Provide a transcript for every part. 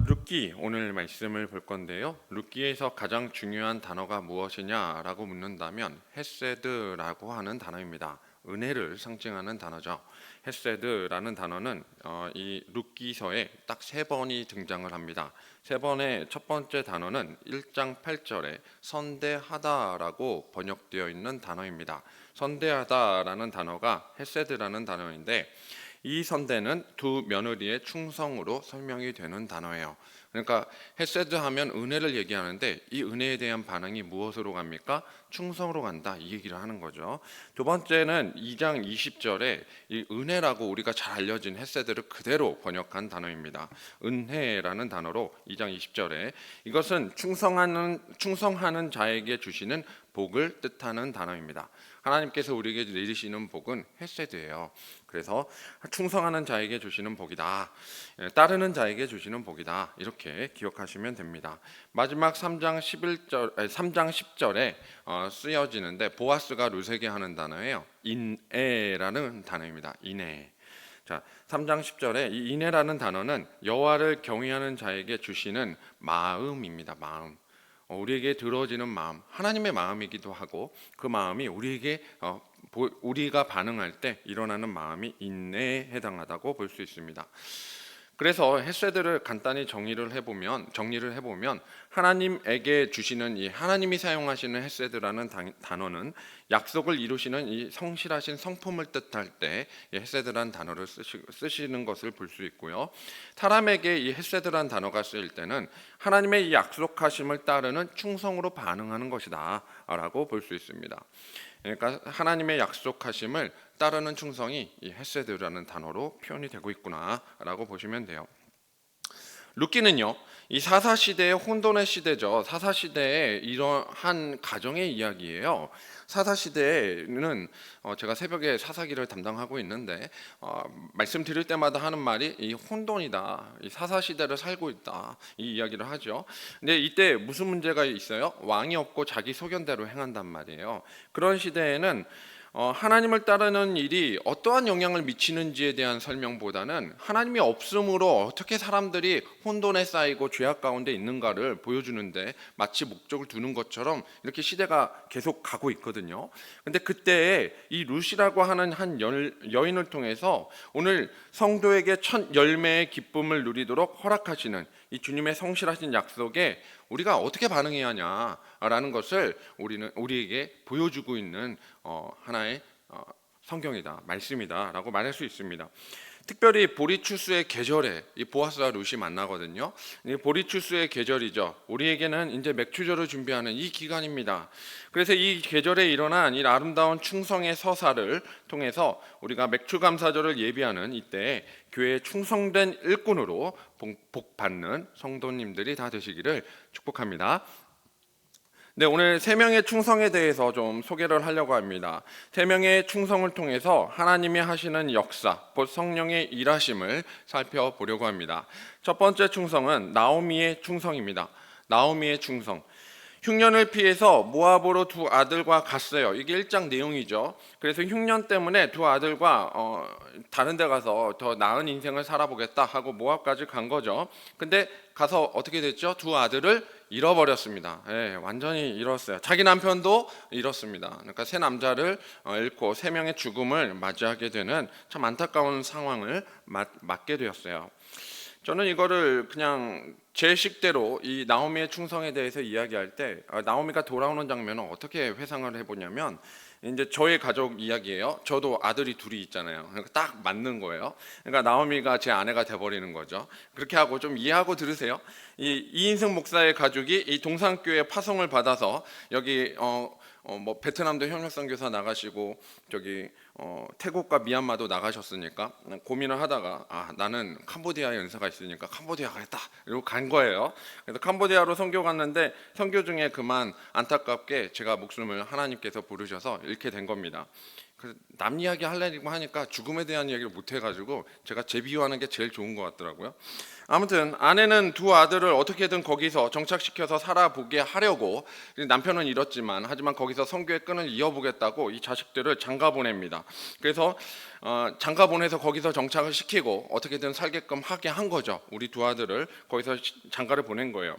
룻기 오늘 말씀을 볼 건데요. 룻기에서 가장 중요한 단어가 무엇이냐라고 묻는다면 헤세드라고 하는 단어입니다. 은혜를 상징하는 단어죠. 헤세드라는 단어는 이 룻기서에 딱 세 번이 등장을 합니다. 세 번의 첫 번째 단어는 1장 8절에 선대하다라고 번역되어 있는 단어입니다. 선대하다라는 단어가 헤세드라는 단어인데 이 선대는 두 며느리의 충성으로 설명이 되는 단어예요. 그러니까 헤세드 하면 은혜를 얘기하는데 이 은혜에 대한 반응이 무엇으로 갑니까? 충성으로 간다, 이 얘기를 하는 거죠. 두 번째는 2장 20절에 이 은혜라고 우리가 잘 알려진 헤세드를 그대로 번역한 단어입니다. 은혜라는 단어로 2장 20절에 이것은 충성하는 자에게 주시는 복을 뜻하는 단어입니다. 하나님께서 우리에게 내리시는 복은 헤세드예요. 그래서 충성하는 자에게 주시는 복이다, 따르는 자에게 주시는 복이다, 이렇게 기억하시면 됩니다. 마지막 3장 10절에 쓰여지는데 보아스가 룻에게 하는 단어예요. 인애라는 단어입니다. 인애. 자, 3장 10절에 이 인애라는 단어는 여호와를 경외하는 자에게 주시는 마음입니다. 마음. 우리에게 들어지는 마음, 하나님의 마음이기도 하고 그 마음이 우리에게 우리가 반응할 때 일어나는 마음이 인내에 해당하다고 볼 수 있습니다. 그래서 헤세드를 간단히 정리를 해보면 하나님에게 주시는 이 하나님이 사용하시는 헤세드라는 단어는 약속을 이루시는 이 성실하신 성품을 뜻할 때 이 헤세드라는 단어를 쓰시는 것을 볼 수 있고요. 사람에게 이 헤세드라는 단어가 쓰일 때는 하나님의 이 약속하심을 따르는 충성으로 반응하는 것이다라고 볼 수 있습니다. 그러니까 하나님의 약속하심을 따르는 충성이 이 헤세드라는 단어로 표현이 되고 있구나라고 보시면 돼요. 룻기는요, 이 사사시대의 혼돈의 시대죠. 사사시대의 이러한 가정의 이야기예요. 사사시대에는 제가 새벽에 사사기를 담당하고 있는데 말씀드릴 때마다 하는 말이 이 혼돈이다, 이 사사시대를 살고 있다, 이 이야기를 하죠. 근데 이때 무슨 문제가 있어요? 왕이 없고 자기 소견대로 행한단 말이에요. 그런 시대에는 하나님을 따르는 일이 어떠한 영향을 미치는지에 대한 설명보다는 하나님이 없음으로 어떻게 사람들이 혼돈에 쌓이고 죄악 가운데 있는가를 보여주는데 마치 목적을 두는 것처럼 이렇게 시대가 계속 가고 있거든요. 근데 그때 이 룻이라고 하는 한 여인을 통해서 오늘 성도에게 첫 열매의 기쁨을 누리도록 허락하시는 이 주님의 성실하신 약속에 우리가 어떻게 반응해야 하냐라는 것을 우리에게 보여주고 있는 하나의 성경이다, 말씀이다라고 말할 수 있습니다. 특별히 보리추수의 계절에 이 보아스와 룻이 만나거든요. 이 보리추수의 계절이죠. 우리에게는 이제 맥추절을 준비하는 이 기간입니다. 그래서 이 계절에 일어난 이 아름다운 충성의 서사를 통해서 우리가 맥추감사절을 예비하는 이때 교회에 충성된 일꾼으로 복 받는 성도님들이 다 되시기를 축복합니다. 네, 오늘 세 명의 충성에 대해서 좀 소개를 하려고 합니다. 세 명의 충성을 통해서 하나님이 하시는 역사, 곧 성령의 일하심을 살펴보려고 합니다. 첫 번째 충성은 나오미의 충성입니다. 나오미의 충성. 흉년을 피해서 모압으로 두 아들과 갔어요. 이게 1장 내용이죠. 그래서 흉년 때문에 두 아들과 다른 데 가서 더 나은 인생을 살아보겠다 하고 모압까지 간 거죠. 근데 가서 어떻게 됐죠? 두 아들을 잃어버렸습니다. 완전히 잃었어요. 자기 남편도 잃었습니다. 그러니까 세 남자를 잃고 세 명의 죽음을 맞이하게 되는 참 안타까운 상황을 맞게 되었어요. 저는 이거를 그냥 제 식대로 이 나오미의 충성에 대해서 이야기할 때 나오미가 돌아오는 장면을 어떻게 회상을 해보냐면, 이제 저의 가족 이야기예요. 저도 아들이 둘이 있잖아요. 그러니까 딱 맞는 거예요. 그러니까 나오미가 제 아내가 돼버리는 거죠. 그렇게 하고 좀 이해하고 들으세요. 이인승 목사의 가족이 이 동산교회 파송을 받아서 여기 뭐 베트남도 협력선교사 나가시고 저기 태국과 미얀마도 나가셨으니까 고민을 하다가 나는 캄보디아에 연사가 있으니까 캄보디아 가겠다 이러고 간 거예요. 그래서 캄보디아로 선교 갔는데 선교 중에 그만 안타깝게 제가 목숨을 하나님께서 부르셔서 잃게 된 겁니다. 남 이야기 하려고 하니까 죽음에 대한 이야기를 못 해가지고 제가 제 비유하는 게 제일 좋은 것 같더라고요. 아무튼 아내는 두 아들을 어떻게든 거기서 정착시켜서 살아보게 하려고, 남편은 잃었지만 하지만 거기서 선교의 끈을 이어보겠다고 이 자식들을 장가 보냅니다. 그래서 장가 보내서 거기서 정착을 시키고 어떻게든 살게끔 하게 한 거죠. 우리 두 아들을 거기서 장가를 보낸 거예요.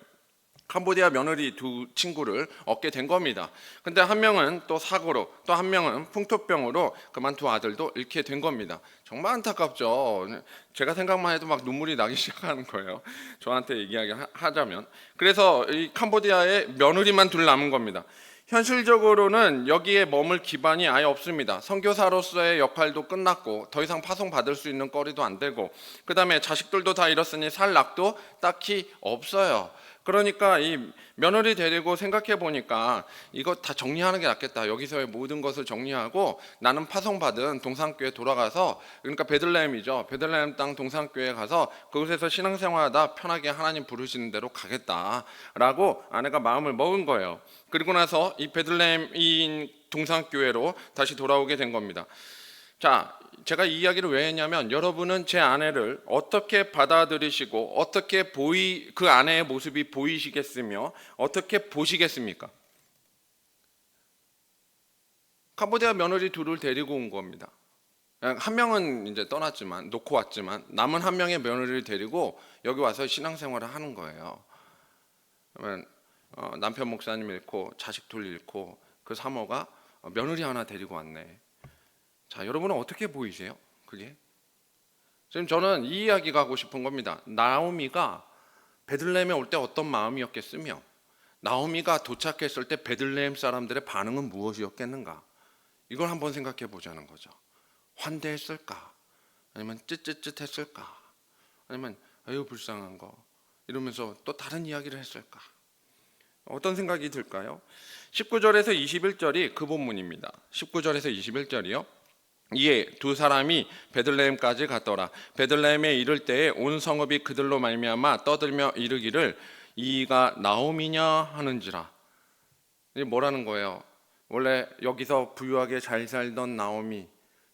캄보디아 며느리 두 친구를 얻게 된 겁니다. 근데 한 명은 또 사고로, 또 한 명은 풍토병으로 그만 두 아들도 잃게 된 겁니다. 정말 안타깝죠. 제가 생각만 해도 막 눈물이 나기 시작하는 거예요. 저한테 얘기하자면. 그래서 이 캄보디아에 며느리만 둘 남은 겁니다. 현실적으로는 여기에 머물 기반이 아예 없습니다. 선교사로서의 역할도 끝났고 더 이상 파송받을 수 있는 거리도 안 되고, 그 다음에 자식들도 다 잃었으니 살 낙도 딱히 없어요. 그러니까 이 며느리 데리고 생각해 보니까 이거 다 정리하는 게 낫겠다. 여기서의 모든 것을 정리하고 나는 파송받은 동산교회 돌아가서, 그러니까 베들레헴이죠. 베들레헴 땅 동산교회 가서 그곳에서 신앙생활하다 편하게 하나님 부르시는 대로 가겠다라고 아내가 마음을 먹은 거예요. 그리고 나서 이 베들레헴인 동산교회로 다시 돌아오게 된 겁니다. 자, 제가 이 이야기를 왜 했냐면, 여러분은 제 아내를 어떻게 받아들이시고 어떻게 그 아내의 모습이 보이시겠으며 어떻게 보시겠습니까? 캄보디아 며느리 둘을 데리고 온 겁니다. 한 명은 이제 떠났지만, 놓고 왔지만 남은 한 명의 며느리를 데리고 여기 와서 신앙생활을 하는 거예요. 그러면 남편 목사님 잃고 자식 둘 잃고 그 사모가 며느리 하나 데리고 왔네. 자, 여러분은 어떻게 보이세요? 그게? 지금 저는 이 이야기가 하고 싶은 겁니다. 나오미가 베들레헴에 올 때 어떤 마음이었겠으며, 나오미가 도착했을 때 베들레헴 사람들의 반응은 무엇이었겠는가? 이걸 한번 생각해 보자는 거죠. 환대했을까? 아니면 쯧쯧쯧했을까? 아니면 아유 불쌍한 거 이러면서 또 다른 이야기를 했을까? 어떤 생각이 들까요? 19절에서 21절이 그 본문입니다. 19절에서 21절이요. 이에 두 사람이 베들레헴까지 갔더라. 베들레헴에 이를 때에 온 성읍이 그들로 말미암아 떠들며 이르기를 이가 나오미냐 하는지라. 이게 뭐라는 거예요? 원래 여기서 부유하게 잘 살던 나오미,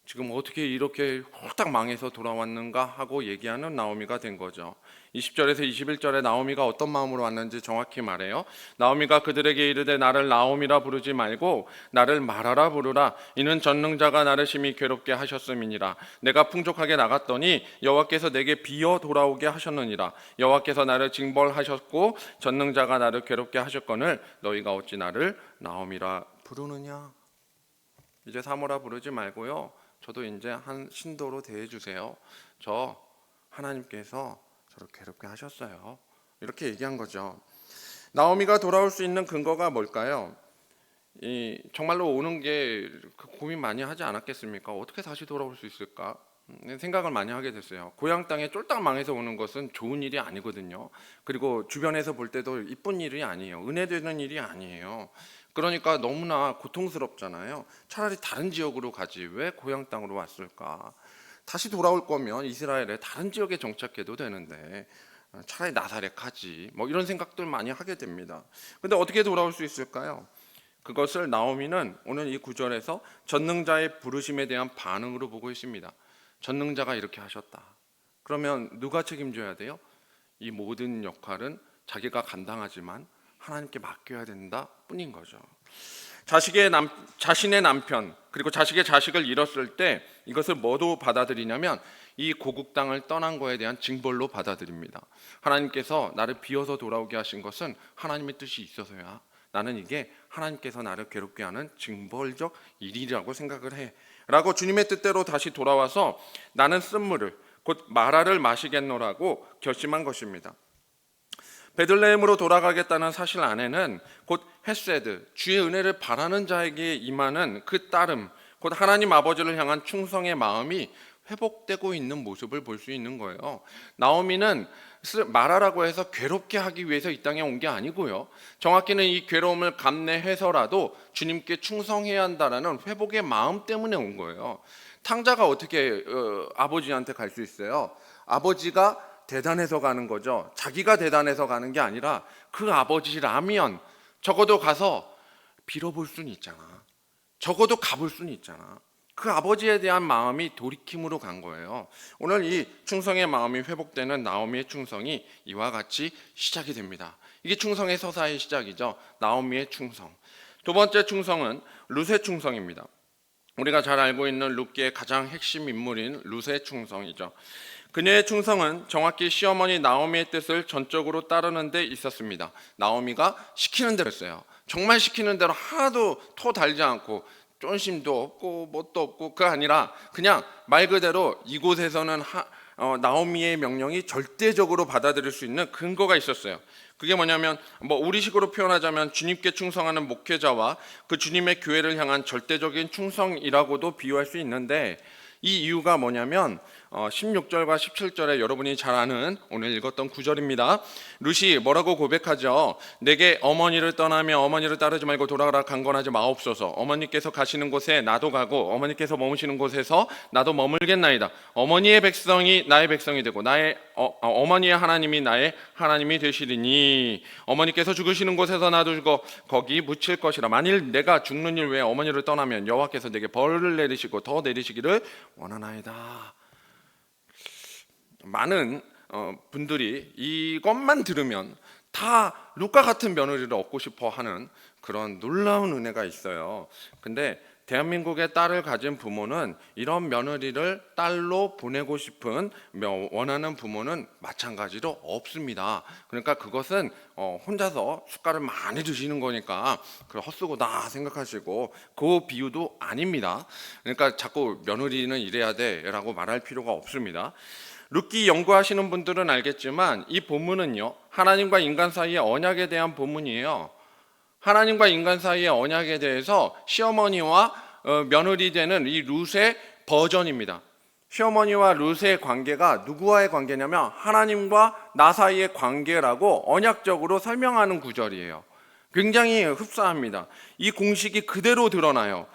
지금 어떻게 이렇게 홀딱 망해서 돌아왔는가 하고 얘기하는 나오미가 된 거죠. 20절에서 21절에 나오미가 어떤 마음으로 왔는지 정확히 말해요. 나오미가 그들에게 이르되 나를 나오미라 부르지 말고 나를 마라라 부르라. 이는 전능자가 나를 심히 괴롭게 하셨음이니라. 내가 풍족하게 나갔더니 여호와께서 내게 비어 돌아오게 하셨느니라. 여호와께서 나를 징벌하셨고 전능자가 나를 괴롭게 하셨거늘 너희가 어찌 나를 나오미라 부르느냐. 이제 사모라 부르지 말고요, 저도 이제 한 신도로 대해주세요. 저 하나님께서 저를 괴롭게 하셨어요. 이렇게 얘기한 거죠. 나오미가 돌아올 수 있는 근거가 뭘까요? 정말로 오는 게 고민 많이 하지 않았겠습니까? 어떻게 다시 돌아올 수 있을까? 생각을 많이 하게 됐어요. 고향 땅에 쫄딱 망해서 오는 것은 좋은 일이 아니거든요. 그리고 주변에서 볼 때도 이쁜 일이 아니에요. 은혜되는 일이 아니에요. 그러니까 너무나 고통스럽잖아요. 차라리 다른 지역으로 가지 왜 고향 땅으로 왔을까? 다시 돌아올 거면 이스라엘의 다른 지역에 정착해도 되는데 차라리 나사렛 가지, 뭐 이런 생각들 많이 하게 됩니다. 근데 어떻게 돌아올 수 있을까요? 그것을 나오미는 오늘 이 구절에서 전능자의 부르심에 대한 반응으로 보고 있습니다. 전능자가 이렇게 하셨다. 그러면 누가 책임져야 돼요? 이 모든 역할은 자기가 감당하지만 하나님께 맡겨야 된다 뿐인 거죠. 자신의 남편 그리고 자식의 자식을 잃었을 때 이것을 뭐로 받아들이냐면 이 고국 땅을 떠난 거에 대한 징벌로 받아들입니다. 하나님께서 나를 비워서 돌아오게 하신 것은 하나님의 뜻이 있어서야, 나는 이게 하나님께서 나를 괴롭게 하는 징벌적 일이라고 생각을 해 라고 주님의 뜻대로 다시 돌아와서 나는 쓴물을 곧 마라를 마시겠노라고 결심한 것입니다. 베들레헴으로 돌아가겠다는 사실 안에는 곧 헤세드, 주의 은혜를 바라는 자에게 임하는 그 따름, 곧 하나님 아버지를 향한 충성의 마음이 회복되고 있는 모습을 볼 수 있는 거예요. 나오미는 마라라고 해서 괴롭게 하기 위해서 이 땅에 온 게 아니고요, 정확히는 이 괴로움을 감내해서라도 주님께 충성해야 한다는 회복의 마음 때문에 온 거예요. 탕자가 어떻게 아버지한테 갈 수 있어요? 아버지가 대단해서 가는 거죠. 자기가 대단해서 가는 게 아니라 그 아버지라면 적어도 가서 빌어볼 수는 있잖아. 적어도 가볼 수는 있잖아. 그 아버지에 대한 마음이 돌이킴으로 간 거예요. 오늘 이 충성의 마음이 회복되는 나오미의 충성이 이와 같이 시작이 됩니다. 이게 충성의 서사의 시작이죠. 나오미의 충성. 두 번째 충성은 룻의 충성입니다. 우리가 잘 알고 있는 룻기의 가장 핵심 인물인 룻의 충성이죠. 그녀의 충성은 정확히 시어머니 나오미의 뜻을 전적으로 따르는 데 있었습니다. 나오미가 시키는 대로 했어요. 정말 시키는 대로 하나도 토 달지 않고 쫀심도 없고 뭣도 없고, 그게 아니라 그냥 말 그대로 이곳에서는 나오미의 명령이 절대적으로 받아들일 수 있는 근거가 있었어요. 그게 뭐냐면 우리식으로 표현하자면 주님께 충성하는 목회자와 그 주님의 교회를 향한 절대적인 충성이라고도 비유할 수 있는데, 이 이유가 뭐냐면 16절과 17절에 여러분이 잘 아는 오늘 읽었던 구절입니다. 룻이 뭐라고 고백하죠? 내게 어머니를 떠나며 어머니를 따르지 말고 돌아가라 강건하지 마옵소서. 어머니께서 가시는 곳에 나도 가고 어머니께서 머무시는 곳에서 나도 머물겠나이다. 어머니의 백성이 나의 백성이 되고 나의 어머니의 하나님이 나의 하나님이 되시리니 어머니께서 죽으시는 곳에서 나도 죽어 거기 묻힐 것이라. 만일 내가 죽는 일 외에 어머니를 떠나면 여호와께서 내게 벌을 내리시고 더 내리시기를 원하나이다. 많은 분들이 이것만 들으면 다 룻과 같은 며느리를 얻고 싶어 하는 그런 놀라운 은혜가 있어요. 근데 대한민국의 딸을 가진 부모는 이런 며느리를 딸로 보내고 싶은 원하는 부모는 마찬가지로 없습니다. 그러니까 그것은 혼자서 숟갈을 많이 드시는 거니까 헛쓰고다 생각하시고 그 비유도 아닙니다. 그러니까 자꾸 며느리는 이래야 돼라고 말할 필요가 없습니다. 룻기 연구하시는 분들은 알겠지만 이 본문은요, 하나님과 인간 사이의 언약에 대한 본문이에요. 하나님과 인간 사이의 언약에 대해서 시어머니와 며느리 되는 이 룻의 버전입니다. 시어머니와 룻의 관계가 누구와의 관계냐면 하나님과 나 사이의 관계라고 언약적으로 설명하는 구절이에요. 굉장히 흡사합니다. 이 공식이 그대로 드러나요.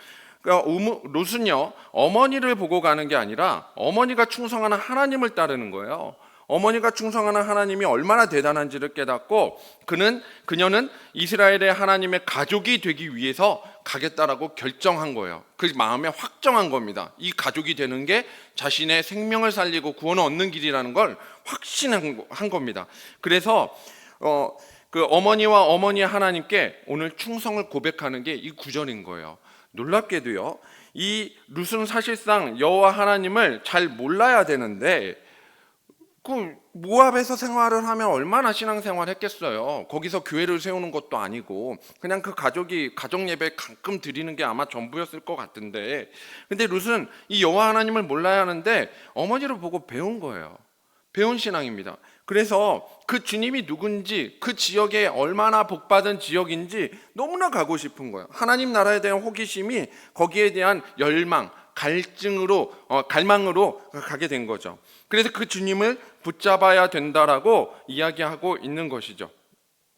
그러니까 룻은요, 어머니를 보고 가는 게 아니라 어머니가 충성하는 하나님을 따르는 거예요. 어머니가 충성하는 하나님이 얼마나 대단한지를 깨닫고 그녀는 이스라엘의 하나님의 가족이 되기 위해서 가겠다라고 결정한 거예요. 그 마음에 확정한 겁니다. 이 가족이 되는 게 자신의 생명을 살리고 구원을 얻는 길이라는 걸 확신한 겁니다. 그래서 그 어머니와 어머니의 하나님께 오늘 충성을 고백하는 게 이 구절인 거예요. 놀랍게도요, 이 룻은 사실상 여호와 하나님을 잘 몰라야 되는데 그 모압에서 생활을 하면 얼마나 신앙생활 했겠어요. 거기서 교회를 세우는 것도 아니고 그냥 그 가족이 가족 예배 가끔 드리는 게 아마 전부였을 것 같은데, 근데 룻은 이 여호와 하나님을 몰라야 하는데 어머니를 보고 배운 거예요. 배운 신앙입니다. 그래서 그 주님이 누군지, 그 지역에 얼마나 복받은 지역인지 너무나 가고 싶은 거예요. 하나님 나라에 대한 호기심이 거기에 대한 열망, 갈망으로 가게 된 거죠. 그래서 그 주님을 붙잡아야 된다라고 이야기하고 있는 것이죠.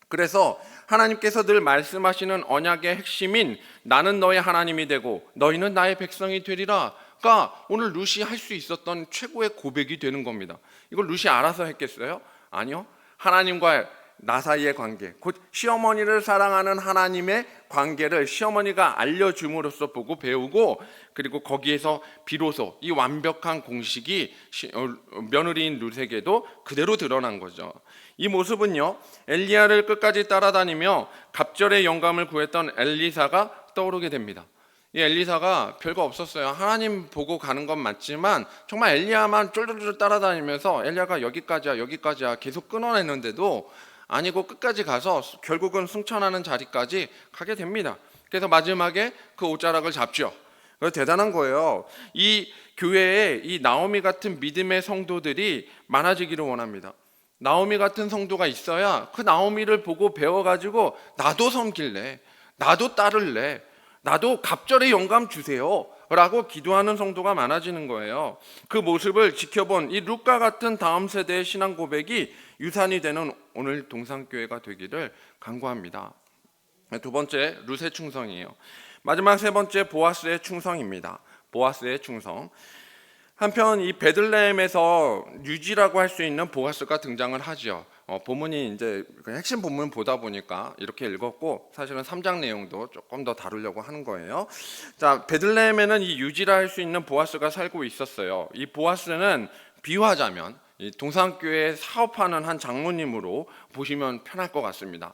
그래서 하나님께서 늘 말씀하시는 언약의 핵심인 나는 너의 하나님이 되고 너희는 나의 백성이 되리라가 오늘 룻이 할 수 있었던 최고의 고백이 되는 겁니다. 이걸 룻이 알아서 했겠어요? 아니요. 하나님과 나 사이의 관계, 곧 시어머니를 사랑하는 하나님의 관계를 시어머니가 알려줌으로써 보고 배우고, 그리고 거기에서 비로소 이 완벽한 공식이 며느리인 룻에게도 그대로 드러난 거죠. 이 모습은요, 엘리야를 끝까지 따라다니며 갑절의 영감을 구했던 엘리사가 떠오르게 됩니다. 이 엘리사가 별거 없었어요. 하나님 보고 가는 건 맞지만 정말 엘리야만 쫄쫄쫄 따라다니면서 엘리야가 여기까지야 계속 끊어냈는데도 아니고 끝까지 가서 결국은 승천하는 자리까지 가게 됩니다. 그래서 마지막에 그 옷자락을 잡죠. 대단한 거예요. 이 교회에 이 나오미 같은 믿음의 성도들이 많아지기를 원합니다. 나오미 같은 성도가 있어야 그 나오미를 보고 배워가지고 나도 섬길래, 나도 따를래, 나도 갑절의 영감 주세요 라고 기도하는 성도가 많아지는 거예요. 그 모습을 지켜본 이 룻과 같은 다음 세대의 신앙 고백이 유산이 되는 오늘 동산교회가 되기를 간구합니다. 두 번째, 룻의 충성이에요. 마지막 세 번째, 보아스의 충성입니다. 보아스의 충성. 한편 이 베들레헴에서 유지라고 할 수 있는 보아스가 등장을 하죠. 본문이 이제 그 핵심 본문 보다 보니까 이렇게 읽었고, 사실은 3장 내용도 조금 더 다루려고 하는 거예요. 자, 베들레헴에는 이 유지라 할 수 있는 보아스가 살고 있었어요. 이 보아스는 비유하자면 이 동산교회 사업하는 한 장로님으로 보시면 편할 것 같습니다.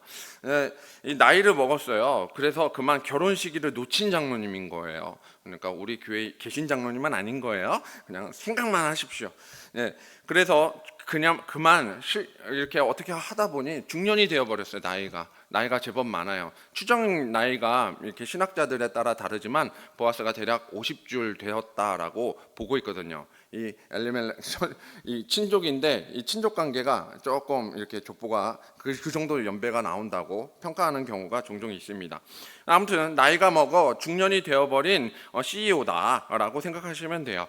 이 나이를 먹었어요. 그래서 그만 결혼 시기를 놓친 장로님인 거예요. 그러니까 우리 교회에 계신 장로님은 아닌 거예요. 그냥 생각만 하십시오. 그래서 그냥 그만 이렇게 어떻게 하다 보니 중년이 되어버렸어요. 나이가 제법 많아요. 추정 나이가 이렇게 신학자들에 따라 다르지만 보아스가 대략 50줄 되었다라고 보고 있거든요. 이 엘리멜렉 이 친족인데 이 친족 관계가 조금 이렇게 족보가 그 정도 연배가 나온다고 평가하는 경우가 종종 있습니다. 아무튼 나이가 먹어 중년이 되어버린 CEO다라고 생각하시면 돼요.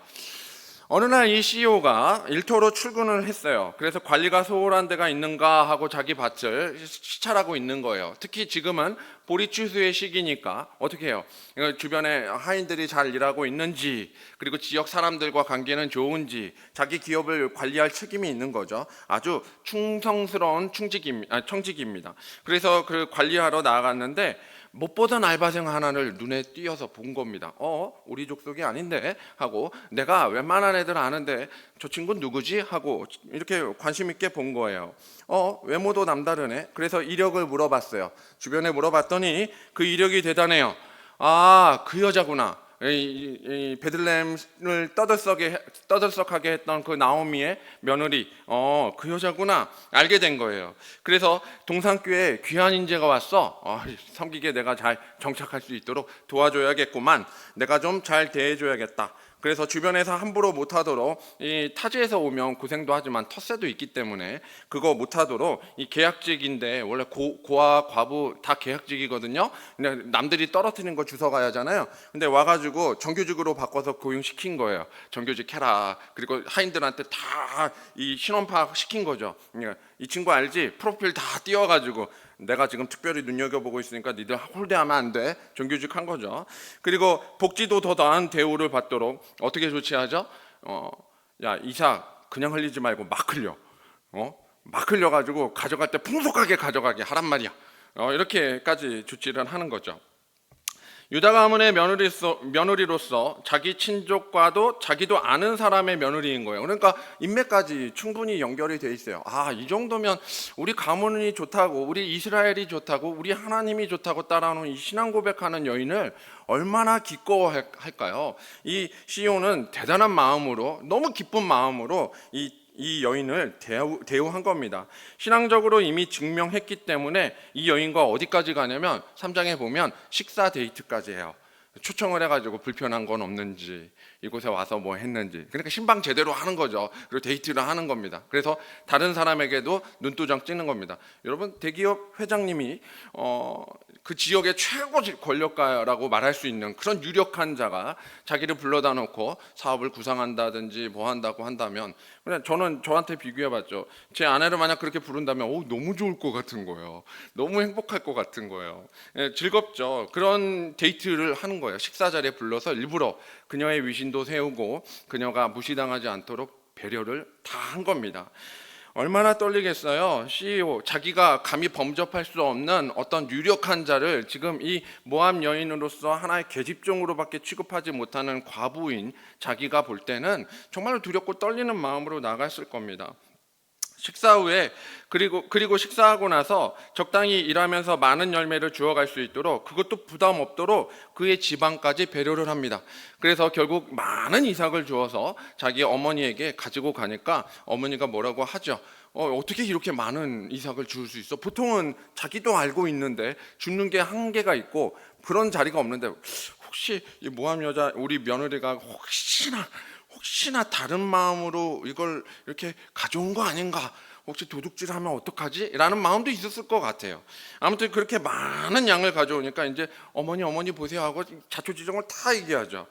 어느 날 이 CEO가 일터로 출근을 했어요. 그래서 관리가 소홀한 데가 있는가 하고 자기 밭을 시찰하고 있는 거예요. 특히 지금은 보리 추수의 시기니까 어떻게 해요? 주변에 하인들이 잘 일하고 있는지, 그리고 지역 사람들과 관계는 좋은지, 자기 기업을 관리할 책임이 있는 거죠. 아주 충성스러운 청직입니다. 그래서 그 관리하러 나아갔는데 못 보던 알바생 하나를 눈에 띄어서 본 겁니다. 우리 족속이 아닌데 하고, 내가 웬만한 애들 아는데 저 친구는 누구지? 하고 이렇게 관심 있게 본 거예요. 외모도 남다르네. 그래서 이력을 물어봤어요. 주변에 물어봤더니 그 이력이 대단해요. 그 여자구나. 이 베들레헴을 떠들썩하게 했던 그 나오미의 며느리, 그 여자구나 알게 된 거예요. 그래서 동산교회에 귀한 인재가 왔어. 섬기게 내가 잘 정착할 수 있도록 도와줘야겠구만. 내가 좀 잘 대해줘야겠다. 그래서 주변에서 함부로 못하도록, 이 타지에서 오면 고생도 하지만 텃세도 있기 때문에 그거 못하도록, 이 계약직인데 원래 고아 과부 다 계약직이거든요. 근데 남들이 떨어뜨리는 거 주워가야 하잖아요. 근데 와가지고 정규직으로 바꿔서 고용시킨 거예요. 정규직 해라. 그리고 하인들한테 다 이 신원 파악 시킨 거죠. 이 친구 알지? 프로필 다 띄워가지고 내가 지금 특별히 눈여겨보고 있으니까 니들 홀대하면 안 돼. 정규직 한 거죠. 그리고 복지도 더 나은 대우를 받도록 어떻게 조치하죠? 야, 이삭 그냥 흘리지 말고 막 흘려. 막 흘려가지고 가져갈 때 풍속하게 가져가게 하란 말이야. 이렇게까지 조치를 하는 거죠. 유다 가문의 며느리로서 자기 친족과도 자기도 아는 사람의 며느리인 거예요. 그러니까 인맥까지 충분히 연결이 돼 있어요. 이 정도면 우리 가문이 좋다고, 우리 이스라엘이 좋다고, 우리 하나님이 좋다고 따라오는 이 신앙 고백하는 여인을 얼마나 기꺼워할까요? 이 CEO는 대단한 마음으로, 너무 기쁜 마음으로 이 여인을 대우한 겁니다. 신앙적으로 이미 증명했기 때문에 이 여인과 어디까지 가냐면 3장에 보면 식사 데이트까지 해요. 초청을 해가지고 불편한 건 없는지, 이곳에 와서 뭐 했는지, 그러니까 신방 제대로 하는 거죠. 그리고 데이트를 하는 겁니다. 그래서 다른 사람에게도 눈도장 찍는 겁니다. 여러분, 대기업 회장님이 그 지역의 최고 권력가라고 말할 수 있는 그런 유력한 자가 자기를 불러다 놓고 사업을 구상한다든지 뭐 한다고 한다면, 그냥 저는 저한테 비교해봤죠. 제 아내를 만약 그렇게 부른다면 너무 좋을 것 같은 거예요. 너무 행복할 것 같은 거예요. 즐겁죠. 그런 데이트를 하는 거예요. 식사 자리에 불러서 일부러 그녀의 위신도 세우고 그녀가 무시당하지 않도록 배려를 다 한 겁니다. 얼마나 떨리겠어요. CEO, 자기가 감히 범접할 수 없는 어떤 유력한 자를 지금 이 모압 여인으로서 하나의 계집종으로밖에 취급하지 못하는 과부인 자기가 볼 때는 정말 두렵고 떨리는 마음으로 나갔을 겁니다. 식사 후에 그리고 식사하고 나서 적당히 일하면서 많은 열매를 주어갈 수 있도록, 그것도 부담 없도록 그의 지방까지 배려를 합니다. 그래서 결국 많은 이삭을 주어서 자기 어머니에게 가지고 가니까 어머니가 뭐라고 하죠. 어떻게 이렇게 많은 이삭을 줄 수 있어? 보통은 자기도 알고 있는데 주는 게 한계가 있고 그런 자리가 없는데, 혹시 이 모함 여자 우리 며느리가 혹시나 다른 마음으로 이걸 이렇게 가져온 거 아닌가? 혹시 도둑질하면 어떡하지? 라는 마음도 있었을 것 같아요. 아무튼 그렇게 많은 양을 가져오니까 이제 어머니 보세요 하고 자초지종을 다 얘기하죠.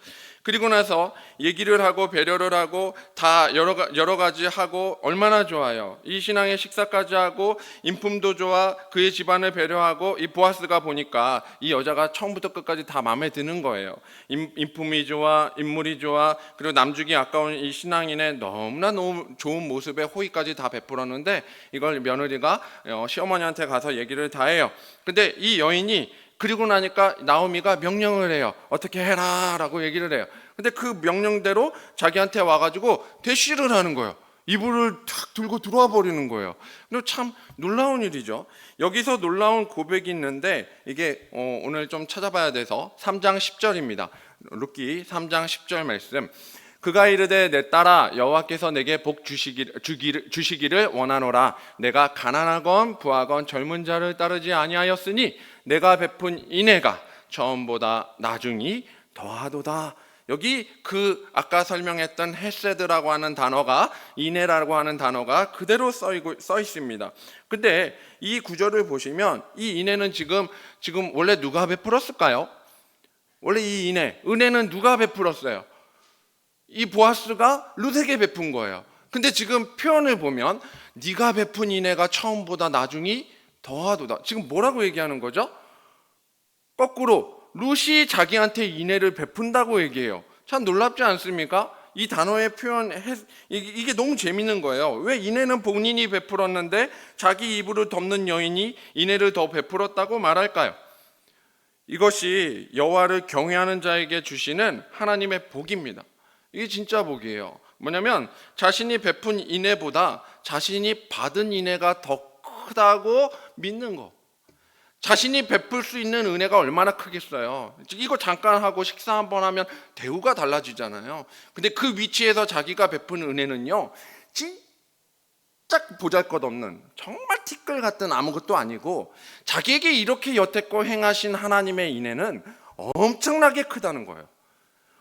그리고 나서 얘기를 하고 배려를 하고 다 여러 가지 하고 얼마나 좋아요. 이 신앙의 식사까지 하고 인품도 좋아, 그의 집안을 배려하고, 이 보아스가 보니까 이 여자가 처음부터 끝까지 다 마음에 드는 거예요. 인품이 좋아, 인물이 좋아, 그리고 남주기 아까운 이 신앙인의 너무나 좋은 모습에 호의까지 다 베풀었는데, 이걸 며느리가 시어머니한테 가서 얘기를 다 해요. 근데 이 여인이 그리고 나니까 나오미가 명령을 해요. 어떻게 해라 라고 얘기를 해요. 근데 그 명령대로 자기한테 와가지고 대시를 하는 거예요. 이불을 탁 들고 들어와 버리는 거예요. 근데 참 놀라운 일이죠. 여기서 놀라운 고백이 있는데, 이게 오늘 좀 찾아봐야 돼서 3장 10절입니다. 룻기 3장 10절 말씀. 그가 이르되 내 딸아, 여호와께서 내게 복 주시기를 원하노라. 내가 가난하건 부하건 젊은 자를 따르지 아니하였으니 내가 베푼 인애가 처음보다 나중이 더하도다. 여기 그 아까 설명했던 헤세드라고 하는 단어가, 인애라고 하는 단어가 그대로 써 있습니다. 근데 이 구절을 보시면 이 인애는 지금 원래 누가 베풀었을까요? 원래 이 은혜는 누가 베풀었어요? 이 보아스가 룻에게 베푼 거예요. 근데 지금 표현을 보면 네가 베푼 인애가 처음보다 나중이 더하도다. 지금 뭐라고 얘기하는 거죠? 거꾸로 룻이 자기한테 인애를 베푼다고 얘기해요. 참 놀랍지 않습니까? 이 단어의 표현, 이게 너무 재밌는 거예요. 왜 인애는 본인이 베풀었는데 자기 이불을 덮는 여인이 인애를 더 베풀었다고 말할까요? 이것이 여호와를 경외하는 자에게 주시는 하나님의 복입니다. 이게 진짜 복이에요. 뭐냐면 자신이 베푼 인애보다 자신이 받은 인애가 더 크다고 믿는 거. 자신이 베풀 수 있는 은혜가 얼마나 크겠어요. 이거 잠깐 하고 식사 한번 하면 대우가 달라지잖아요. 근데 그 위치에서 자기가 베푼 은혜는요, 진짜 보잘것없는, 정말 티끌 같은 아무것도 아니고, 자기에게 이렇게 여태껏 행하신 하나님의 인애는 엄청나게 크다는 거예요.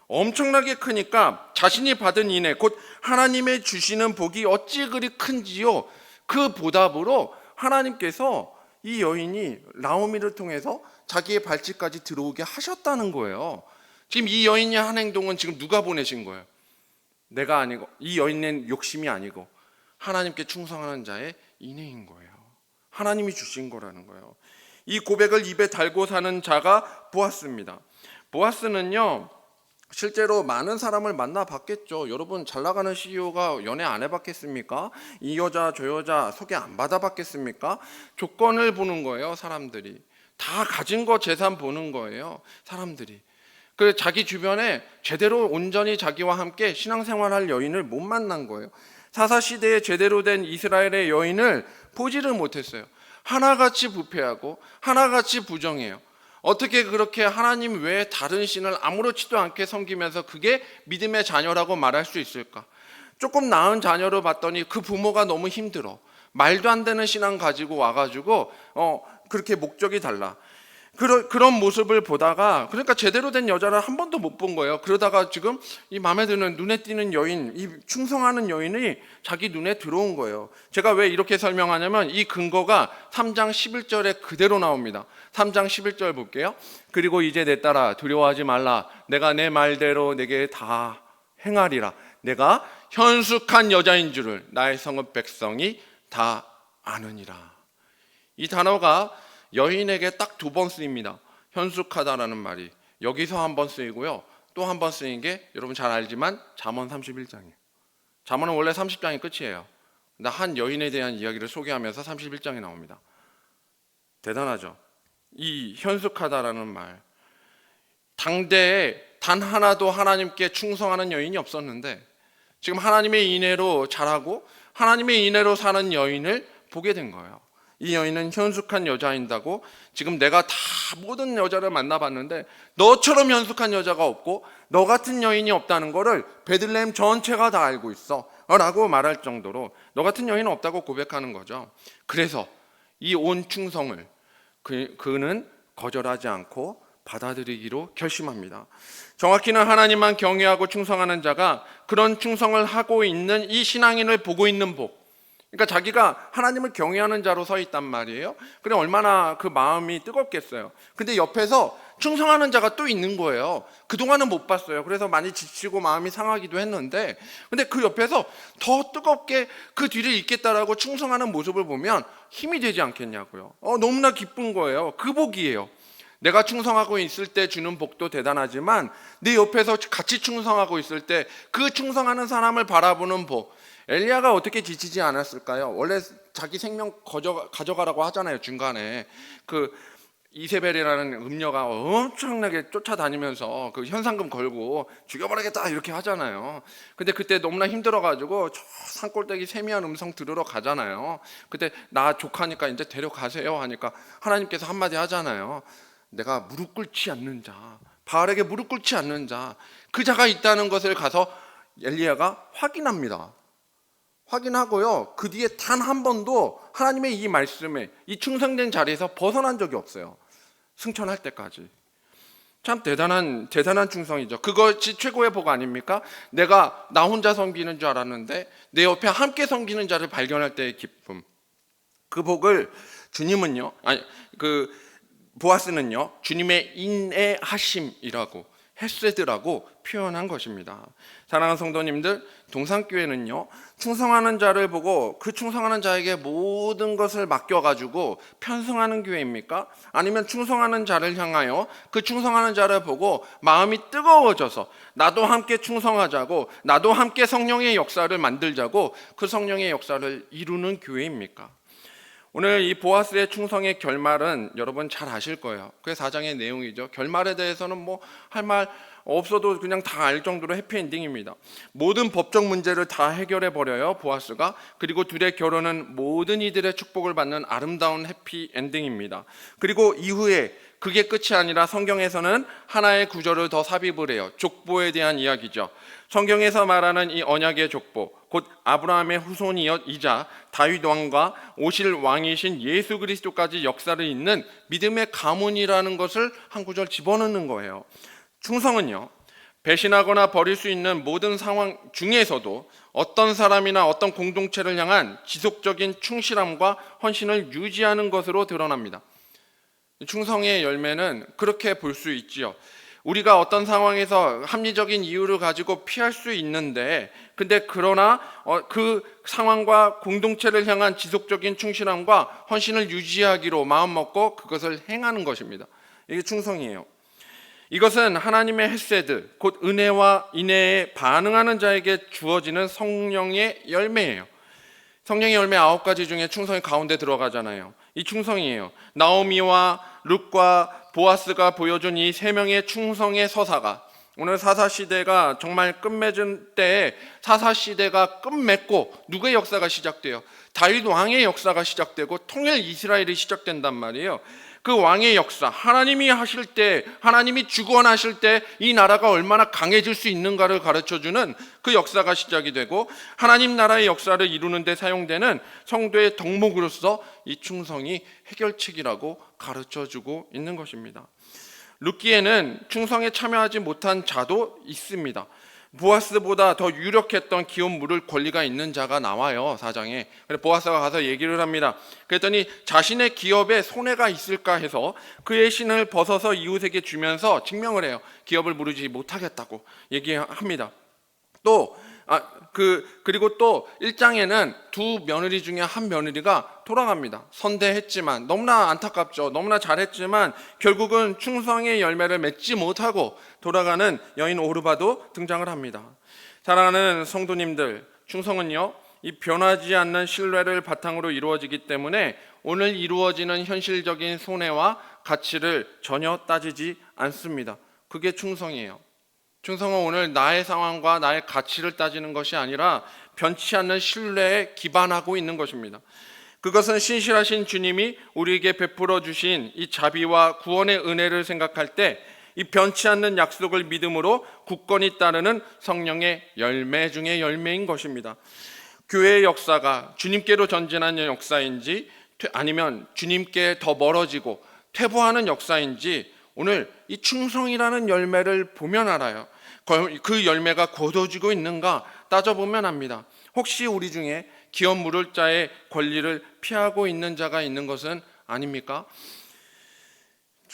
엄청나게 크니까 자신이 받은 인애, 곧 하나님의 주시는 복이 어찌 그리 큰지요, 그 보답으로 하나님께서 이 여인이 나오미를 통해서 자기의 발치까지 들어오게 하셨다는 거예요. 지금 이 여인이 한 행동은 지금 누가 보내신 거예요? 내가 아니고, 이 여인의 욕심이 아니고 하나님께 충성하는 자의 인애인 거예요. 하나님이 주신 거라는 거예요. 이 고백을 입에 달고 사는 자가 보아스입니다. 보아스는요, 실제로 많은 사람을 만나봤겠죠. 여러분, 잘 나가는 CEO가 연애 안 해봤겠습니까? 이 여자 저 여자 소개 안 받아봤겠습니까? 조건을 보는 거예요. 사람들이 다 가진 거 재산 보는 거예요. 사람들이. 그 자기 주변에 제대로 온전히 자기와 함께 신앙생활할 여인을 못 만난 거예요. 사사시대에 제대로 된 이스라엘의 여인을 보지를 못했어요. 하나같이 부패하고 하나같이 부정해요. 어떻게 그렇게 하나님 외에 다른 신을 아무렇지도 않게 섬기면서 그게 믿음의 자녀라고 말할 수 있을까? 조금 나은 자녀로 봤더니 그 부모가 너무 힘들어. 말도 안 되는 신앙 가지고 와가지고 그렇게 목적이 달라. 그런 모습을 보다가, 그러니까 제대로 된 여자를 한 번도 못 본 거예요. 그러다가 지금 이 마음에 드는, 눈에 띄는 여인, 이 충성하는 여인이 자기 눈에 들어온 거예요. 제가 왜 이렇게 설명하냐면 이 근거가 3장 11절에 그대로 나옵니다. 3장 11절 볼게요. 그리고 이제 내 딸아, 두려워하지 말라. 내가 내 말대로 내게 다 행하리라. 내가 현숙한 여자인 줄을 나의 성읍 백성이 다 아느니라. 이 단어가 여인에게 딱 2번 쓰입니다. 현숙하다라는 말이 여기서 한 번 쓰이고요, 또 한 번 쓰인 게 여러분 잘 알지만 잠언 31장이에요. 잠언은 원래 30장이 끝이에요. 근데 한 여인에 대한 이야기를 소개하면서 31장이 나옵니다. 대단하죠. 이 현숙하다라는 말, 당대에 단 하나도 하나님께 충성하는 여인이 없었는데 지금 하나님의 인애로 자라고 하나님의 인애로 사는 여인을 보게 된 거예요. 이 여인은 현숙한 여자인다고, 지금 내가 다 모든 여자를 만나봤는데 너처럼 현숙한 여자가 없고 너 같은 여인이 없다는 거를 베들레헴 전체가 다 알고 있어 라고 말할 정도로 너 같은 여인은 없다고 고백하는 거죠. 그래서 이 온 충성을 그는 거절하지 않고 받아들이기로 결심합니다. 정확히는 하나님만 경외하고 충성하는 자가 그런 충성을 하고 있는 이 신앙인을 보고 있는 복, 그러니까 자기가 하나님을 경외하는 자로 서 있단 말이에요. 그래 얼마나 그 마음이 뜨겁겠어요. 근데 옆에서 충성하는 자가 또 있는 거예요. 그동안은 못 봤어요. 그래서 많이 지치고 마음이 상하기도 했는데, 근데 그 옆에서 더 뜨겁게 그 뒤를 잇겠다라고 충성하는 모습을 보면 힘이 되지 않겠냐고요. 너무나 기쁜 거예요. 그 복이에요. 내가 충성하고 있을 때 주는 복도 대단하지만 내 옆에서 같이 충성하고 있을 때 그 충성하는 사람을 바라보는 복. 엘리야가 어떻게 지치지 않았을까요? 원래 자기 생명 가져가라고 하잖아요. 중간에 그 이세벨이라는 음녀가 엄청나게 쫓아다니면서 그 현상금 걸고 죽여버리겠다 이렇게 하잖아요. 근데 그때 너무나 힘들어가지고 저 산골짜기 세미한 음성 들으러 가잖아요. 그때 나 족하니까 이제 데려가세요 하니까 하나님께서 한마디 하잖아요. 내가 무릎 꿇지 않는 자, 바알에게 무릎 꿇지 않는 자, 그 자가 있다는 것을 가서 엘리야가 확인합니다. 확인하고요. 그 뒤에 단 한 번도 하나님의 이 말씀에 이 충성된 자리에서 벗어난 적이 없어요. 승천할 때까지. 참 대단한 충성이죠. 그것이 최고의 복 아닙니까? 내가 나 혼자 섬기는 줄 알았는데 내 옆에 함께 섬기는 자를 발견할 때의 기쁨. 그 복을 주님은요. 보아스는요. 주님의 인애하심이라고 헤세드라고 표현한 것입니다. 사랑하는 성도님들, 동산교회는요 충성하는 자를 보고 그 충성하는 자에게 모든 것을 맡겨가지고 편승하는 교회입니까? 아니면 충성하는 자를 향하여 그 충성하는 자를 보고 마음이 뜨거워져서 나도 함께 충성하자고, 나도 함께 성령의 역사를 만들자고 그 성령의 역사를 이루는 교회입니까? 오늘 이 보아스의 충성의 결말은 여러분 잘 아실 거예요. 그게 4장의 내용이죠. 결말에 대해서는 뭐 할 말 없어도 그냥 다 알 정도로 해피엔딩입니다. 모든 법적 문제를 다 해결해 버려요, 보아스가. 그리고 둘의 결혼은 모든 이들의 축복을 받는 아름다운 해피엔딩입니다. 그리고 이후에 그게 끝이 아니라 성경에서는 하나의 구절을 더 삽입을 해요. 족보에 대한 이야기죠. 성경에서 말하는 이 언약의 족보, 곧 아브라함의 후손이자 다윗 왕과 오실 왕이신 예수 그리스도까지 역사를 잇는 믿음의 가문이라는 것을 한 구절 집어넣는 거예요. 충성은요, 배신하거나 버릴 수 있는 모든 상황 중에서도 어떤 사람이나 어떤 공동체를 향한 지속적인 충실함과 헌신을 유지하는 것으로 드러납니다. 충성의 열매는 그렇게 볼 수 있지요. 우리가 어떤 상황에서 합리적인 이유를 가지고 피할 수 있는데, 근데 그러나 그 상황과 공동체를 향한 지속적인 충실함과 헌신을 유지하기로 마음먹고 그것을 행하는 것입니다. 이게 충성이에요. 이것은 하나님의 헤세드, 곧 은혜와 인애에 반응하는 자에게 주어지는 성령의 열매예요. 성령의 열매 9가지 중에 충성이 가운데 들어가잖아요. 이 충성이에요. 나오미와 룻과 보아스가 보여준 이 3명의 충성의 서사가, 오늘 사사시대가 정말 끝맺은 때에 사사시대가 끝맺고 누구의 역사가 시작돼요? 다윗 왕의 역사가 시작되고 통일 이스라엘이 시작된단 말이에요. 그 왕의 역사, 하나님이 하실 때, 하나님이 주권하실 때 이 나라가 얼마나 강해질 수 있는가를 가르쳐주는 그 역사가 시작이 되고, 하나님 나라의 역사를 이루는 데 사용되는 성도의 덕목으로서 이 충성이 해결책이라고 가르쳐주고 있는 것입니다. 룻기에는 충성에 참여하지 못한 자도 있습니다. 보아스보다 더 유력했던 기업 물을 권리가 있는 자가 나와요, 4장에. 그래서 보아스가 가서 얘기를 합니다. 그랬더니 자신의 기업에 손해가 있을까 해서 그의 신을 벗어서 이웃에게 주면서 증명을 해요. 기업을 물으지 못하겠다고 얘기합니다. 그리고 또 1장에는 두 며느리 중에 한 며느리가 돌아갑니다. 선대했지만, 너무나 안타깝죠. 너무나 잘했지만 결국은 충성의 열매를 맺지 못하고 돌아가는 여인 오르바도 등장을 합니다. 사랑하는 성도님들, 충성은요, 이 변하지 않는 신뢰를 바탕으로 이루어지기 때문에 오늘 이루어지는 현실적인 손해와 가치를 전혀 따지지 않습니다. 그게 충성이에요. 충성은 오늘 나의 상황과 나의 가치를 따지는 것이 아니라 변치 않는 신뢰에 기반하고 있는 것입니다. 그것은 신실하신 주님이 우리에게 베풀어 주신 이 자비와 구원의 은혜를 생각할 때 이 변치 않는 약속을 믿음으로 굳건히 따르는 성령의 열매 중의 열매인 것입니다. 교회의 역사가 주님께로 전진하는 역사인지 아니면 주님께 더 멀어지고 퇴보하는 역사인지 오늘 이 충성이라는 열매를 보면 알아요. 그 열매가 거둬지고 있는가 따져보면 압니다. 혹시 우리 중에 기업 물을 자의 권리를 피하고 있는 자가 있는 것은 아닙니까?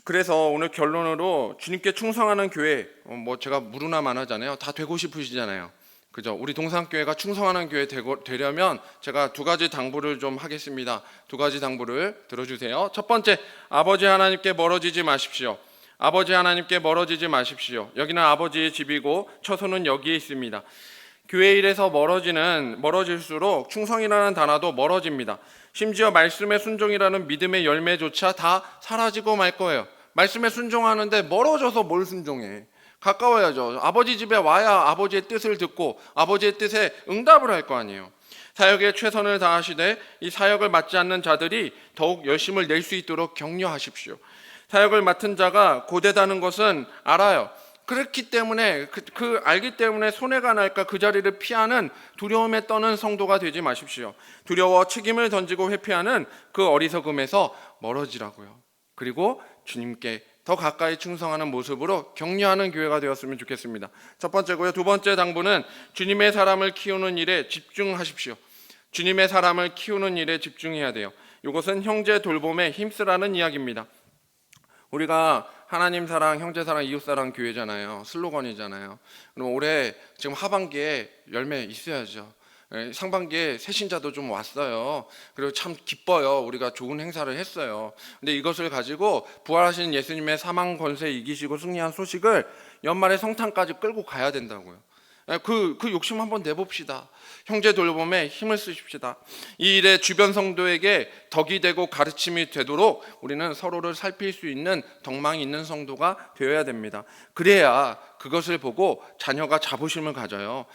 그래서 오늘 결론으로 주님께 충성하는 교회, 뭐 제가 무르나 만하잖아요. 다 되고 싶으시잖아요. 그죠? 우리 동산교회가 충성하는 교회 되려면 제가 두 가지 당부를 좀 하겠습니다. 두 가지 당부를 들어주세요. 첫 번째, 아버지 하나님께 멀어지지 마십시오. 아버지 하나님께 멀어지지 마십시오. 여기는 아버지의 집이고 처소는 여기에 있습니다. 교회 일에서 멀어질수록 충성이라는 단어도 멀어집니다. 심지어 말씀의 순종이라는 믿음의 열매조차 다 사라지고 말 거예요. 말씀에 순종하는데 멀어져서 뭘 순종해? 가까워야죠. 아버지 집에 와야 아버지의 뜻을 듣고 아버지의 뜻에 응답을 할 거 아니에요. 사역에 최선을 다하시되 이 사역을 맡지 않는 자들이 더욱 열심을 낼 수 있도록 격려하십시오. 사역을 맡은 자가 고되다는 것은 알아요. 그렇기 때문에 알기 때문에 손해가 날까 그 자리를 피하는 두려움에 떠는 성도가 되지 마십시오. 두려워 책임을 던지고 회피하는 그 어리석음에서 멀어지라고요. 그리고 주님께 더 가까이 충성하는 모습으로 격려하는 교회가 되었으면 좋겠습니다. 첫 번째고요. 두 번째 당부는 주님의 사람을 키우는 일에 집중하십시오. 주님의 사람을 키우는 일에 집중해야 돼요. 이것은 형제 돌봄에 힘쓰라는 이야기입니다. 우리가 하나님 사랑, 형제 사랑, 이웃 사랑 교회잖아요. 슬로건이잖아요. 그럼 올해 지금 하반기에 열매 있어야죠. 상반기에 새신자도 좀 왔어요. 그리고 참 기뻐요. 우리가 좋은 행사를 했어요. 근데 이것을 가지고 부활하신 예수님의 사망 권세 이기시고 승리한 소식을 연말에 성탄까지 끌고 가야 된다고요. 그 욕심 한번 내봅시다. 형제 돌봄에 힘을 쓰십시다. 이 일에 주변 성도에게 덕이 되고 가르침이 되도록 우리는 서로를 살필 수 있는 덕망이 있는 성도가 되어야 됩니다. 그래야 그것을 보고 자녀가 자부심을 가져요.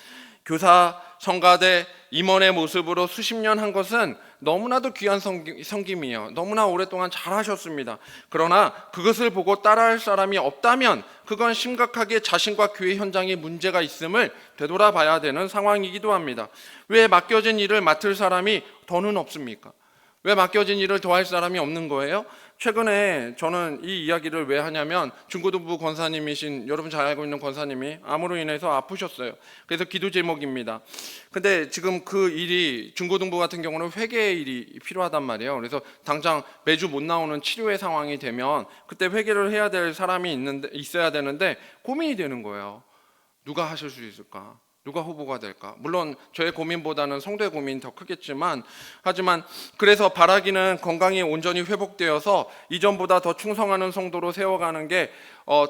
교사, 성가대, 임원의 모습으로 수십 년 한 것은 너무나도 귀한 섬김이에요. 너무나 오랫동안 잘하셨습니다. 그러나 그것을 보고 따라할 사람이 없다면 그건 심각하게 자신과 교회 현장에 문제가 있음을 되돌아봐야 되는 상황이기도 합니다. 왜 맡겨진 일을 맡을 사람이 더는 없습니까? 왜 맡겨진 일을 더 할 사람이 없는 거예요? 최근에 저는 이 이야기를 왜 하냐면 중고등부 권사님이신 여러분 잘 알고 있는 권사님이 암으로 인해서 아프셨어요. 그래서 기도 제목입니다. 근데 지금 그 일이 중고등부 같은 경우는 회개의 일이 필요하단 말이에요. 그래서 당장 매주 못 나오는 치료의 상황이 되면 그때 회개를 해야 될 사람이 있어야 되는데 고민이 되는 거예요. 누가 하실 수 있을까? 누가 후보가 될까? 물론 저의 고민보다는 성도의 고민이 더 크겠지만 하지만 그래서 바라기는 건강이 온전히 회복되어서 이전보다 더 충성하는 성도로 세워가는 게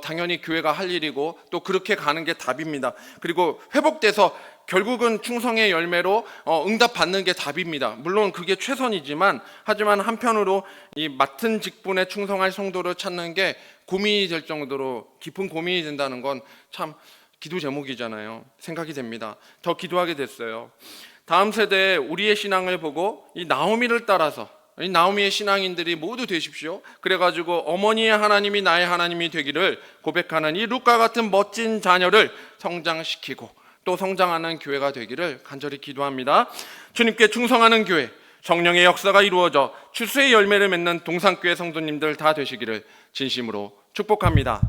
당연히 교회가 할 일이고 또 그렇게 가는 게 답입니다. 그리고 회복돼서 결국은 충성의 열매로 응답받는 게 답입니다. 물론 그게 최선이지만 하지만 한편으로 이 맡은 직분에 충성할 성도를 찾는 게 고민이 될 정도로 깊은 고민이 된다는 건 참 기도 제목이잖아요. 생각이 됩니다. 더 기도하게 됐어요. 다음 세대에 우리의 신앙을 보고 이 나오미를 따라서 이 나오미의 신앙인들이 모두 되십시오. 그래가지고 어머니의 하나님이 나의 하나님이 되기를 고백하는 이 룻과 같은 멋진 자녀를 성장시키고 또 성장하는 교회가 되기를 간절히 기도합니다. 주님께 충성하는 교회, 성령의 역사가 이루어져 추수의 열매를 맺는 동산교회 성도님들 다 되시기를 진심으로 축복합니다.